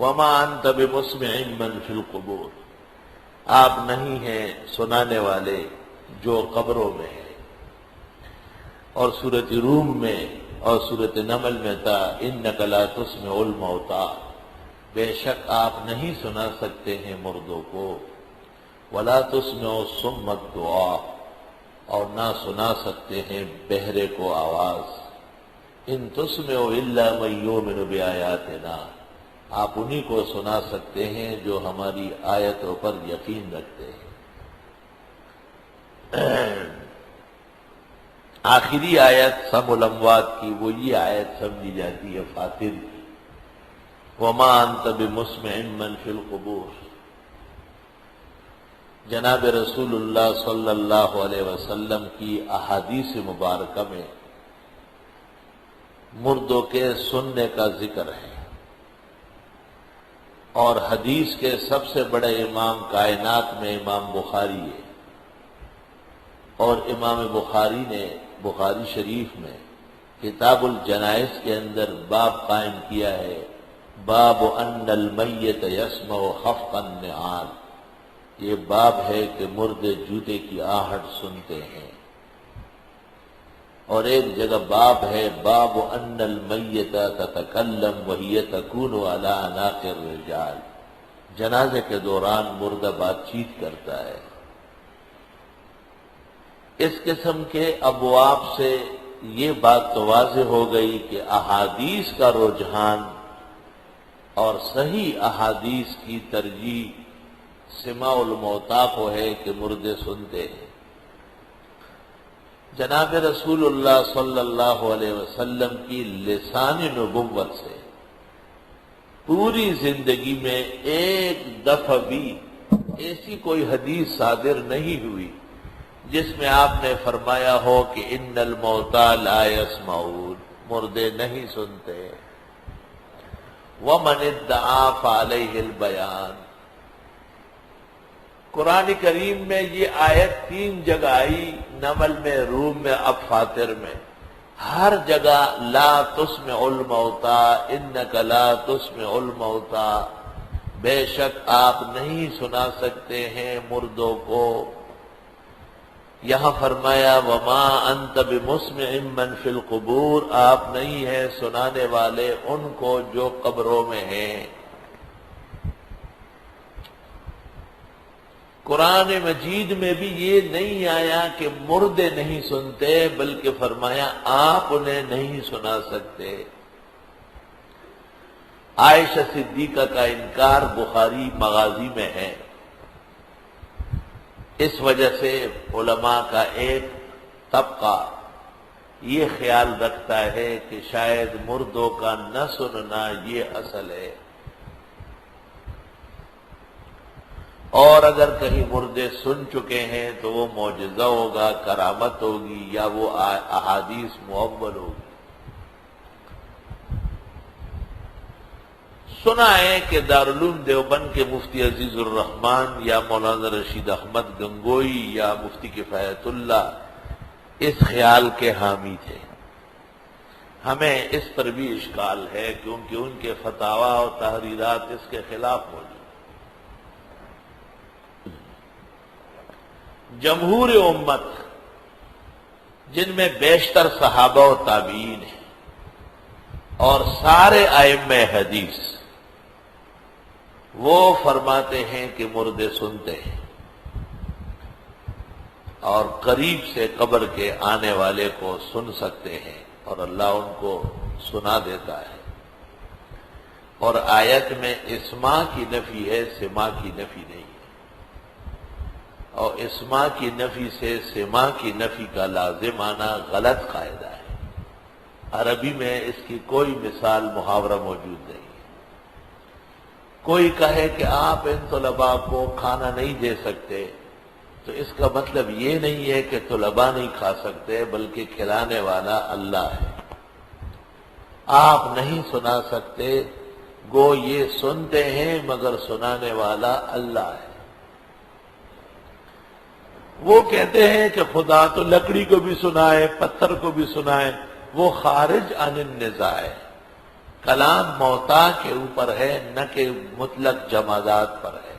وما انت بمسمع من فی القبور، آپ نہیں ہیں سنانے والے جو قبروں میں ہے۔ اور سورۃ روم میں اور سورۃ نمل میں تھا انک لا تسمع الموتى، بے شک آپ نہیں سنا سکتے ہیں مردوں کو، ولا تسمع الصم الدعاء، اور نہ سنا سکتے ہیں بہرے کو آواز، ان تسمع الا من یؤمن بآیاتنا، آپ انہی کو سنا سکتے ہیں جو ہماری آیتوں پر یقین رکھتے ہیں۔ آخری آیت سم الاموات کی وہ یہ آیت سمجھی جاتی ہے فاطر کی، وما انت بمسمع من فی القبور۔ جناب رسول اللہ صلی اللہ علیہ وسلم کی احادیث مبارکہ میں مردوں کے سننے کا ذکر ہے، اور حدیث کے سب سے بڑے امام کائنات میں امام بخاری ہے، اور امام بخاری نے بخاری شریف میں کتاب الجنائز کے اندر باب قائم کیا ہے، باب ان المیت یسمع خفق النعال، یہ باب ہے کہ مردے جوتے کی آہٹ سنتے ہیں۔ اور ایک جگہ باب ہے باب ان المیت تتکلم وہی تکون علی اعناق الرجال، جنازے کے دوران مردہ بات چیت کرتا ہے۔ اس قسم کے ابواب سے یہ بات تو واضح ہو گئی کہ احادیث کا رجحان اور صحیح احادیث کی ترجیح سماع الموتیٰ کو ہے کہ مردے سنتے ہیں۔ جناب رسول اللہ صلی اللہ علیہ وسلم کی لسان نبوت سے پوری زندگی میں ایک دفعہ بھی ایسی کوئی حدیث صادر نہیں ہوئی جس میں آپ نے فرمایا ہو کہ ان الموتى لا يسمعون، مردے نہیں سنتے، ومن ادعا فعلیہ البیان۔ قرآن کریم میں یہ آیت 3 جگہ آئی، نمل میں، روم میں، اب فاطر میں، ہر جگہ لا تسمع الموتى انک لا تسمع الموتى، بے شک آپ نہیں سنا سکتے ہیں مردوں کو۔ یہاں فرمایا وما انت بمسمع من فی القبور، آپ نہیں ہیں سنانے والے ان کو جو قبروں میں ہیں۔ قرآن مجید میں بھی یہ نہیں آیا کہ مردے نہیں سنتے، بلکہ فرمایا آپ انہیں نہیں سنا سکتے۔ عائشہ صدیقہ کا انکار بخاری مغازی میں ہے، اس وجہ سے علماء کا ایک طبقہ یہ خیال رکھتا ہے کہ شاید مردوں کا نہ سننا یہ اصل ہے، اور اگر کہیں مردے سن چکے ہیں تو وہ معجزہ ہوگا، کرامت ہوگی، یا وہ احادیث مؤول ہوگی۔ سنا ہے کہ دارالعلوم دیوبند کے مفتی عزیز الرحمن یا مولانا رشید احمد گنگوئی یا مفتی کفایت اللہ اس خیال کے حامی تھے۔ ہمیں اس پر بھی اشکال ہے کیونکہ ان کے فتاوی اور تحریرات اس کے خلاف موجود۔ جمہور امت جن میں بیشتر صحابہ و تابعین ہیں اور سارے ائمہ حدیث، وہ فرماتے ہیں کہ مردے سنتے ہیں اور قریب سے قبر کے آنے والے کو سن سکتے ہیں، اور اللہ ان کو سنا دیتا ہے۔ اور آیت میں اسماع کی نفی ہے، سماع کی نفی نہیں ہے، اور اسماع کی نفی سے سماع کی نفی کا لازم آنا غلط قاعدہ ہے۔ عربی میں اس کی کوئی مثال محاورہ موجود نہیں۔ کوئی کہے کہ آپ ان طلباء کو کھانا نہیں دے سکتے، تو اس کا مطلب یہ نہیں ہے کہ طلباء نہیں کھا سکتے، بلکہ کھلانے والا اللہ ہے۔ آپ نہیں سنا سکتے، گو یہ سنتے ہیں مگر سنانے والا اللہ ہے۔ وہ کہتے ہیں کہ خدا تو لکڑی کو بھی سنائے، پتھر کو بھی سنائے، وہ خارج عن النزاع ہے۔ کلام موتا کے اوپر ہے نہ کہ مطلق جمادات پر ہے۔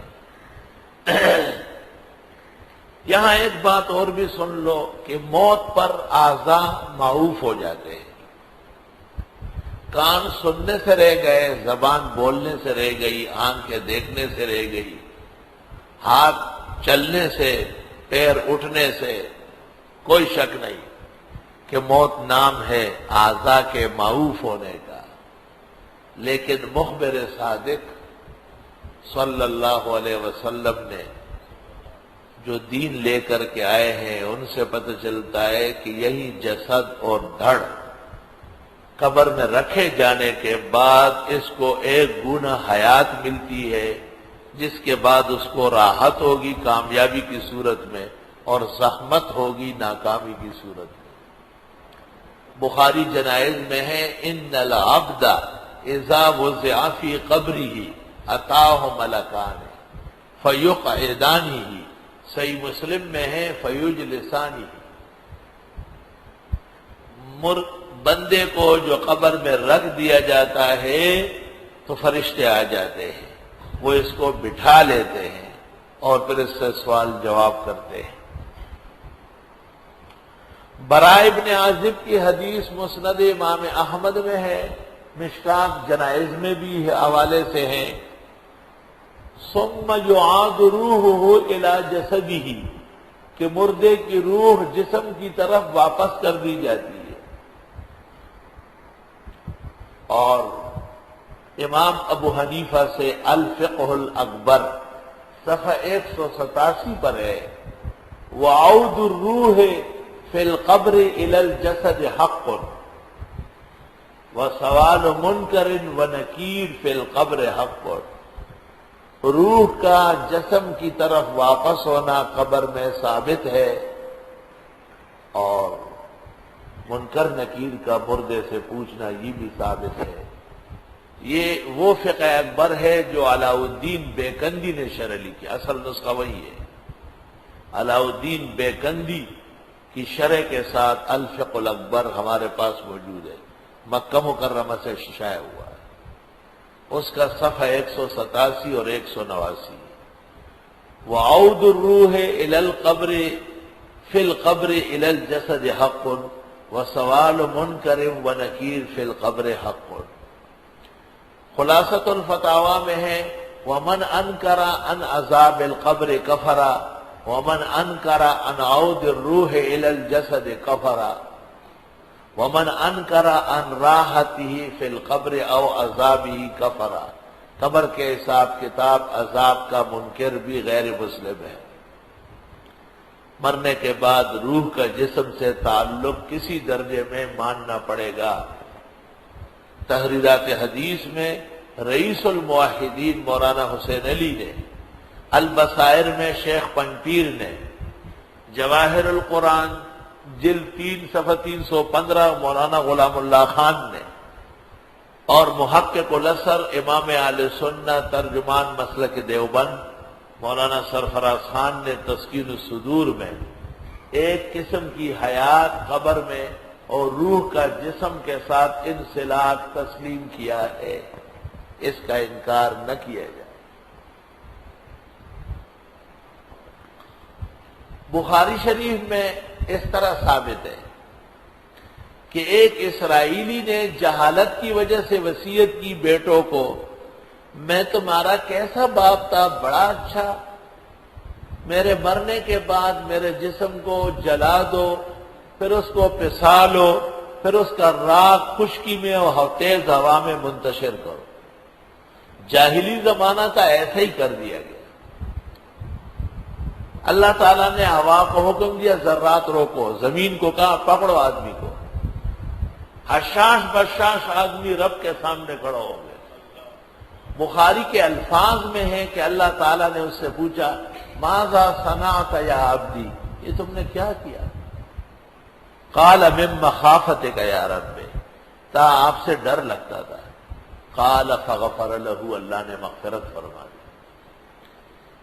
یہاں ایک بات اور بھی سن لو کہ موت پر اعضاء معوف ہو جاتے ہیں۔ کان سننے سے رہ گئے، زبان بولنے سے رہ گئی، آنکھیں دیکھنے سے رہ گئی، ہاتھ چلنے سے، پیر اٹھنے سے، کوئی شک نہیں کہ موت نام ہے اعضاء کے معوف ہونے کا۔ لیکن مخبر صادق صلی اللہ علیہ وسلم نے جو دین لے کر کے آئے ہیں ان سے پتہ چلتا ہے کہ یہی جسد اور دھڑ قبر میں رکھے جانے کے بعد اس کو ایک گنا حیات ملتی ہے، جس کے بعد اس کو راحت ہوگی کامیابی کی صورت میں اور زحمت ہوگی ناکامی کی صورت میں۔ بخاری جنائز میں ہے ان العبد اذا وضع فی قبرہ اتاہ ملکان فیقعدانہ، صحیح مسلم میں ہے فیجلسانہ۔ بندے کو جو قبر میں رکھ دیا جاتا ہے تو فرشتے آ جاتے ہیں، وہ اس کو بٹھا لیتے ہیں اور پھر اس سے سوال جواب کرتے ہیں۔ برائے ابن عازب کی حدیث مسند امام احمد میں ہے، مشکات جنائز میں بھی حوالے سے ہیں، ثم یعاد روحہ الی جسدہ، کہ مردے کی روح جسم کی طرف واپس کر دی جاتی ہے۔ اور امام ابو حنیفہ سے الفقہ الاکبر صفحہ 187 پر ہے، وعود الروح فی القبر الی الجسد حق وسوال منکر ونکیر فی القبر حق۔ روح کا جسم کی طرف واپس ہونا قبر میں ثابت ہے، اور منکر نکیر کا مردے سے پوچھنا یہ بھی ثابت ہے۔ یہ وہ فقہ اکبر ہے جو علاء الدین بیکندی نے شرح لکھی، اصل نسخہ وہی ہے۔ علاء الدین بیکندی کی شرح کے ساتھ الفقہ الاکبر ہمارے پاس موجود ہے، مکہ مکرمہ سے شائع ہوا ہے۔ اس کا صفحہ 187 اور 189۔ وعود الروح الی القبر فی القبر الی الجسد حق وسوال منکر ونکیر فی القبر حق۔ خلاصۃ الفتاوی میں ہے، ومن انکر ان عذاب القبر کفر ومن انکر ان عود الروح الی الجسد کفر ومن انکر ان راحتہ فی القبر او عذابہ کفر۔ قبر کے حساب کتاب عذاب کا منکر بھی غیر مسلم ہے۔ مرنے کے بعد روح کا جسم سے تعلق کسی درجے میں ماننا پڑے گا۔ تحریرات حدیث میں رئیس الموحدین مولانا حسین علی نے، البصائر میں شیخ پنپیر نے، جواہر القرآن جلد 3 صفحہ 315 مولانا غلام اللہ خان نے، اور محقق الاثر امام اہل سنت ترجمان مسلک دیوبند مولانا سرفراز خان نے تسکین الصدور میں ایک قسم کی حیات قبر میں اور روح کا جسم کے ساتھ انسلاک تسلیم کیا ہے، اس کا انکار نہ کیا جائے۔ بخاری شریف میں اس طرح ثابت ہے کہ ایک اسرائیلی نے جہالت کی وجہ سے وصیت کی بیٹوں کو، میں تمہارا کیسا باپ تھا، بڑا اچھا، میرے مرنے کے بعد میرے جسم کو جلا دو، پھر اس کو پسا لو، پھر اس کا راکھ خشکی میں اور تیز ہوا میں منتشر کرو۔ جاہلی زمانہ تھا، ایسا ہی کر دیا گیا۔ اللہ تعالیٰ نے ہوا کو حکم دیا ذرات روکو، زمین کو کہا پکڑو آدمی کو، حشاش بشاش آدمی رب کے سامنے کھڑا ہو گیا۔ بخاری کے الفاظ میں ہے کہ اللہ تعالیٰ نے اس سے پوچھا ماذا صنعت یا عبدی، یہ تم نے کیا کیا؟ قال من مخافتک یا رب، تا آپ سے ڈر لگتا تھا۔ قال فغفر له، اللہ نے مغفرت فرما دی۔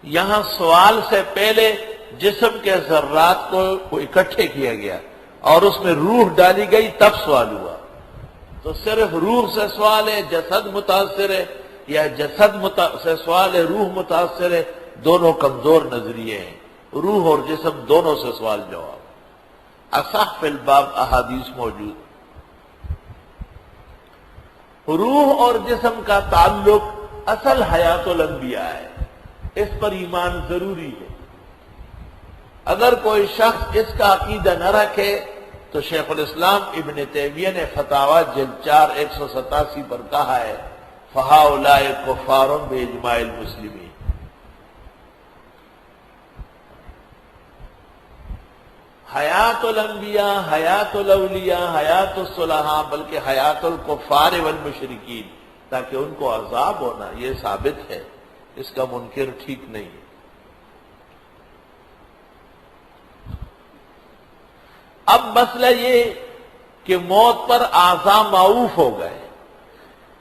یہاں سوال سے پہلے جسم کے ذرات کو اکٹھے کیا گیا اور اس میں روح ڈالی گئی، تب سوال ہوا۔ تو صرف روح سے سوال ہے جسد متاثر ہے، یا جسد سے سوال ہے روح متاثر ہے، دونوں کمزور نظریے ہیں۔ روح اور جسم دونوں سے سوال جواب۔ اصح فی الباب احادیث موجود۔ روح اور جسم کا تعلق اصل حیات الانبیاء ہے، اس پر ایمان ضروری ہے۔ اگر کوئی شخص اس کا عقیدہ نہ رکھے تو شیخ الاسلام ابن تیمیہ نے فتاوی جلد 4 187 پر کہا ہے فَهَؤُلَاءِ كُفَّارٌ بِإِجْمَاعِ الْمُسْلِمِينَ۔ حیات الانبیاء، حیات الاولیاء، حیات الصلحاء، بلکہ حیات الکفار والمشرکین، تاکہ ان کو عذاب ہونا یہ ثابت ہے، اس کا منکر ٹھیک نہیں ہے۔ اب مسئلہ یہ کہ موت پر اعضاء معوف ہو گئے،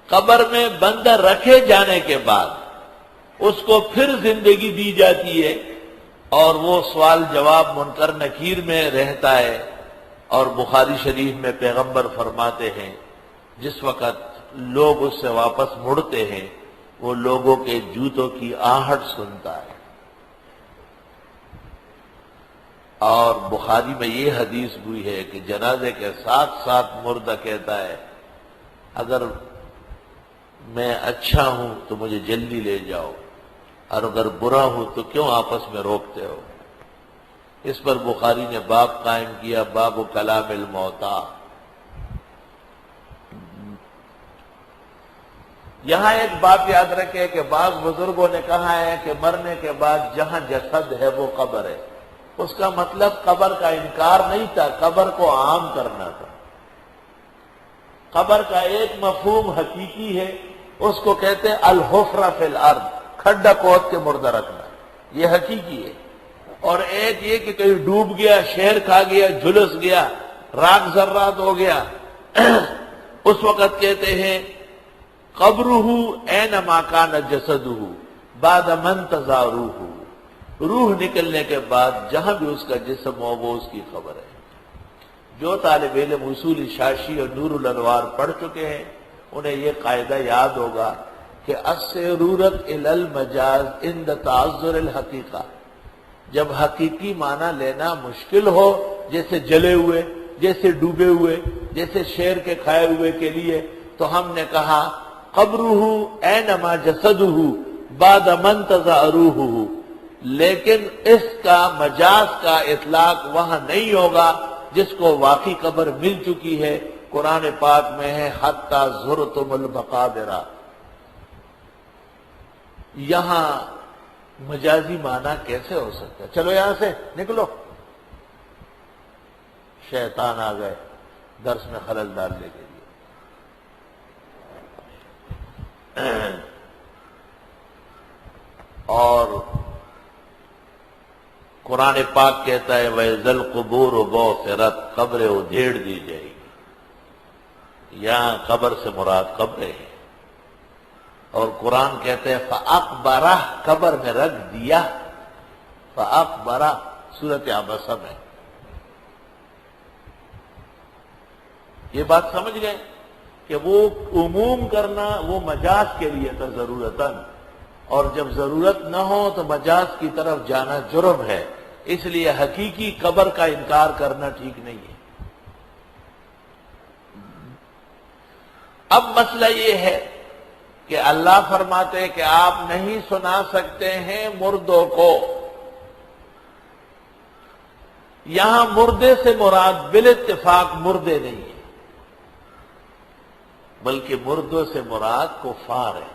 قبر میں بندہ رکھے جانے کے بعد اس کو پھر زندگی دی جاتی ہے، اور وہ سوال جواب منکر نکیر میں رہتا ہے، اور بخاری شریف میں پیغمبر فرماتے ہیں جس وقت لوگ اس سے واپس مڑتے ہیں وہ لوگوں کے جوتوں کی آہٹ سنتا ہے۔ اور بخاری میں یہ حدیث ہوئی ہے کہ جنازے کے ساتھ ساتھ مردہ کہتا ہے اگر میں اچھا ہوں تو مجھے جلدی لے جاؤ، اور اگر برا ہوں تو کیوں آپس میں روکتے ہو۔ اس پر بخاری نے باب قائم کیا، باب کلام الموتى۔ یہاں ایک بات یاد رکھے کہ بعض بزرگوں نے کہا ہے کہ مرنے کے بعد جہاں جسد ہے وہ قبر ہے، اس کا مطلب قبر کا انکار نہیں تھا، قبر کو عام کرنا تھا۔ قبر کا ایک مفہوم حقیقی ہے، اس کو کہتے ہیں الحفرہ فی الارض، کھڈا کھود کے مردہ رکھنا، یہ حقیقی ہے۔ اور ایک یہ کہ کہیں ڈوب گیا، شہر کھا گیا، جھلس گیا، راک ذرات ہو گیا، اس وقت کہتے ہیں قبرہ اینما کان جسدہ بعد ما انتزع روحہ، روح نکلنے کے بعد جہاں بھی اس کا جسم ہو وہ اس کی خبر ہے۔ جو طالب علم اصول شاشی اور نور الانوار پڑھ چکے ہیں انہیں یہ قاعدہ یاد ہوگا کہ الضرورت الی المجاز عند تعذر الحقیقہ، جب حقیقی معنی لینا مشکل ہو، جیسے جلے ہوئے، جیسے ڈوبے ہوئے، جیسے شیر کے کھائے ہوئے کے لیے، تو ہم نے کہا قبرہ اینما جسدہ بعد ما انتزع روحہ، لیکن اس کا مجاز کا اطلاق وہاں نہیں ہوگا جس کو واقعی قبر مل چکی ہے۔ قرآن پاک میں ہے حتی زرتم المقابر، یہاں مجازی معنی کیسے ہو سکتا ہے؟ چلو یہاں سے نکلو، شیطان آ گئے درس میں خلل ڈالنے کے لیے۔ اور قرآن پاک کہتا ہے وَإِذَا الْقُبُورُ بُعْثِرَتْ، قبریں ادھیڑ دی جائے گی۔ یہاں قبر سے مراد قبریں ہیں، اور قرآن کہتے ہیں فَأَقْبَرَهْ، قبر میں رکھ دیا، فَأَقْبَرَهْ سورۃ عبسہ میں۔ یہ بات سمجھ گئے کہ وہ عموم کرنا وہ مجاز کے لیے تھا ضرورتاً، اور جب ضرورت نہ ہو تو مجاز کی طرف جانا جرم ہے، اس لیے حقیقی قبر کا انکار کرنا ٹھیک نہیں ہے۔ اب مسئلہ یہ ہے کہ اللہ فرماتے ہیں کہ آپ نہیں سنا سکتے ہیں مردوں کو۔ یہاں مردے سے مراد بالاتفاق مردے نہیں ہے، بلکہ مردوں سے مراد کفار ہے۔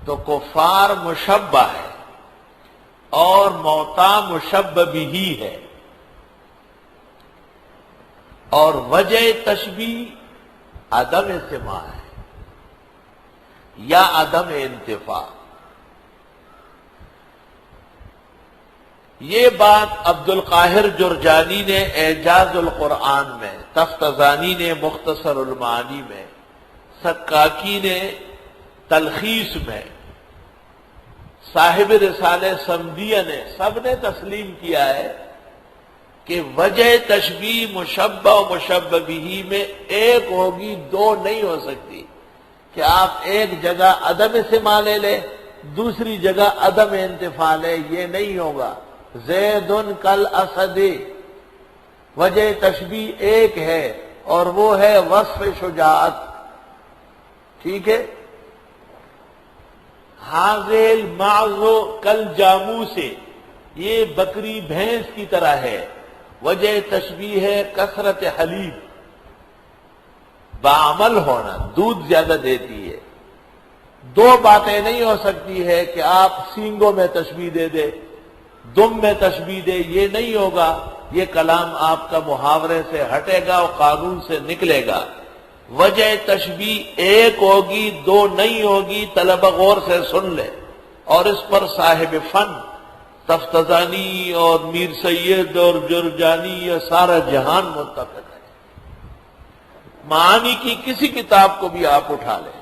تو کفار مشبہ ہے اور موتا مشبہ بھی ہے، اور وجہ تشبیہ عدم سماع ہے یا عدم انتفاع۔ یہ بات عبد القاہر جرجانی نے اعجاز القرآن میں، تفتزانی نے مختصر المعانی میں، سکاکی نے تلخیص میں، صاحب رسالہ سمدیہ نے، سب نے تسلیم کیا ہے کہ وجہ تشبیہ مشبہ و مشبہ بہ میں ایک ہوگی، دو نہیں ہو سکتی، کہ آپ ایک جگہ عدم سماع لے لیں، دوسری جگہ عدم انتفاع لے، یہ نہیں ہوگا۔ زید کل اسد، وجہ تشبیہ ایک ہے اور وہ ہے وصف شجاعت، ٹھیک ہے۔ حاضل معزو کل جامو سے، یہ بکری بھینس کی طرح ہے، وجہ تشبیہ ہے کثرت حلیب، بعمل ہونا، دودھ زیادہ دیتی ہے۔ دو باتیں نہیں ہو سکتی ہے کہ آپ سینگوں میں تشبیہ دے دے، دم میں تشبیہ دے، یہ نہیں ہوگا، یہ کلام آپ کا محاورے سے ہٹے گا اور قانون سے نکلے گا۔ وجہ تشبیہ ایک ہوگی، دو نہیں ہوگی، طلبہ غور سے سن لے، اور اس پر صاحب فن تفتزانی اور میر سید اور جرجانی یہ سارا جہان متفق ہے۔ معانی کی کسی کتاب کو بھی آپ اٹھا لیں،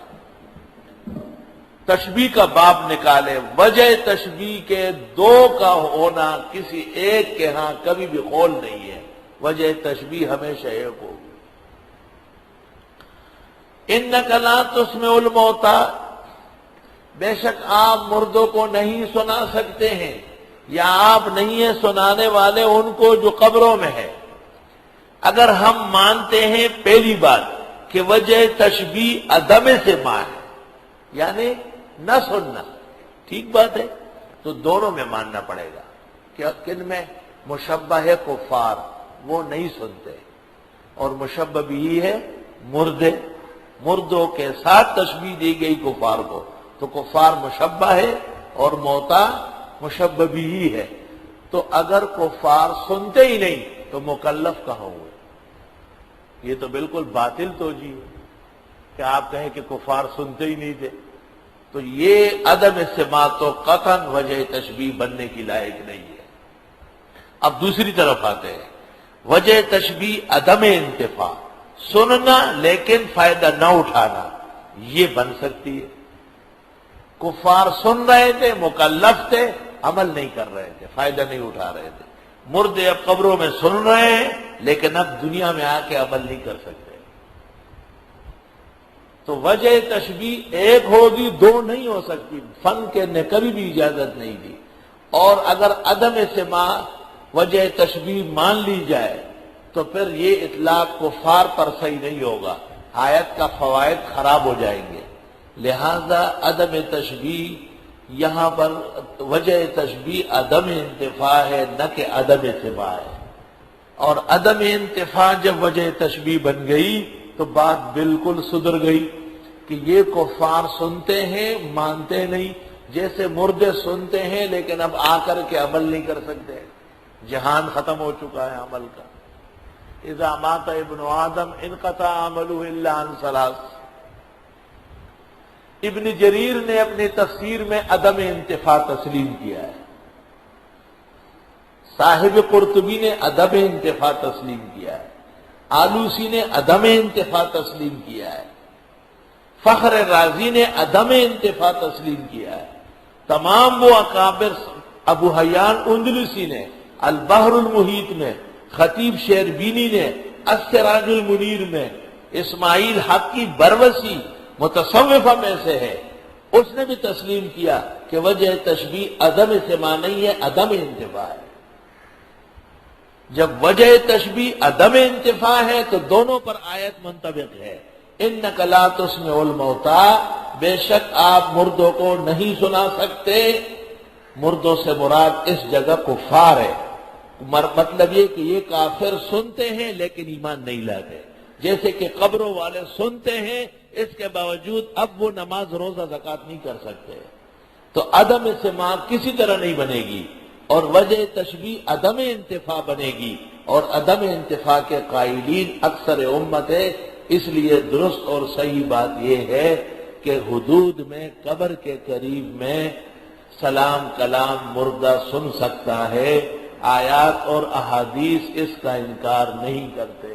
تشبیہ کا باب نکالے، وجہ تشبیہ کے دو کا ہونا کسی ایک کے ہاں کبھی بھی قول نہیں ہے، وجہ تشبیہ ہمیشہ ایک ہوگی۔ انک لا تسمع الموتى، بے شک آپ مردوں کو نہیں سنا سکتے ہیں، یا آپ نہیں ہیں سنانے والے ان کو جو قبروں میں ہے۔ اگر ہم مانتے ہیں پہلی بات کہ وجہ تشبیہ عدم سماع ہے، یعنی نہ سننا، ٹھیک بات ہے، تو دونوں میں ماننا پڑے گا کہ کن میں مشبہ ہے کفار، وہ نہیں سنتے، اور مشبہ بھی ہے مردے، مردوں کے ساتھ تشبیہ دی گئی کفار کو، تو کفار مشبہ ہے اور موتا مشبہ بھی ہے۔ تو اگر کفار سنتے ہی نہیں تو مکلف کہاں ہوئے؟ یہ تو بالکل باطل توجیہ ہے کہ آپ کہیں کہ کفار سنتے ہی نہیں تھے، تو یہ عدم سماع تو قطعاً وجہ تشبیہ بننے کی لائق نہیں ہے۔ اب دوسری طرف آتے ہیں، وجہ تشبیہ عدم انتفاع، سننا لیکن فائدہ نہ اٹھانا، یہ بن سکتی ہے۔ کفار سن رہے تھے، مکلف تھے، عمل نہیں کر رہے تھے، فائدہ نہیں اٹھا رہے تھے۔ مردے اب قبروں میں سن رہے ہیں لیکن اب دنیا میں آ کے عمل نہیں کر سکتے، تو وجہ تشبیہ ایک ہوگی، دو نہیں ہو سکتی، فن کے نے کبھی بھی اجازت نہیں دی۔ اور اگر عدم سماع وجہ تشبیہ مان لی جائے تو پھر یہ اطلاق کفار پر صحیح نہیں ہوگا، آیت کا فوائد خراب ہو جائیں گے۔ لہذا عدم تشبیہ یہاں پر وجہ تشبیہ عدم انتفاع ہے، نہ کہ عدم سماع ہے، اور عدم انتفاع جب وجہ تشبیہ بن گئی تو بات بالکل سدھر گئی کہ یہ کفار سنتے ہیں مانتے نہیں، جیسے مردے سنتے ہیں لیکن اب آ کر کے عمل نہیں کر سکتے، جہان ختم ہو چکا ہے عمل کا۔ اذا مات ابن آدم انقطع عملہ الا عن ثلاث۔ ابن جریر نے اپنی تفسیر میں عدم انتفاع تسلیم کیا ہے، صاحب قرطبی نے عدم انتفاع تسلیم کیا ہے، آلوسی نے عدم انتفاع تسلیم کیا ہے، فخر رازی نے عدم انتفاع تسلیم کیا ہے، تمام وہ اکابر، ابو حیان اندلسی نے البحر المحیط میں، خطیب شیربینی نے السراج المنیر میں، اسماعیل حق کی بروسی متصوفہ میں سے ہے، اس نے بھی تسلیم کیا کہ وجہ تشبیہ عدم سماع نہیں ہے، عدم انتفاع ہے۔ جب وجہ تشبیہ عدم انتفاع ہے تو دونوں پر آیت منطبق ہے، انک لا تسمع الموتى، بے شک آپ مردوں کو نہیں سنا سکتے۔ مردوں سے مراد اس جگہ کفار ہے، مطلب یہ کہ یہ کافر سنتے ہیں لیکن ایمان نہیں لاتے، جیسے کہ قبروں والے سنتے ہیں اس کے باوجود اب وہ نماز روزہ زکوٰۃ نہیں کر سکتے، تو عدم سماع کسی طرح نہیں بنے گی، اور وجہ تشبیہ عدم انتفاع بنے گی، اور عدم انتفاع کے قائلین اکثر امت ہے۔ اس لیے درست اور صحیح بات یہ ہے کہ حدود میں قبر کے قریب میں سلام کلام مردہ سن سکتا ہے، آیات اور احادیث اس کا انکار نہیں کرتے۔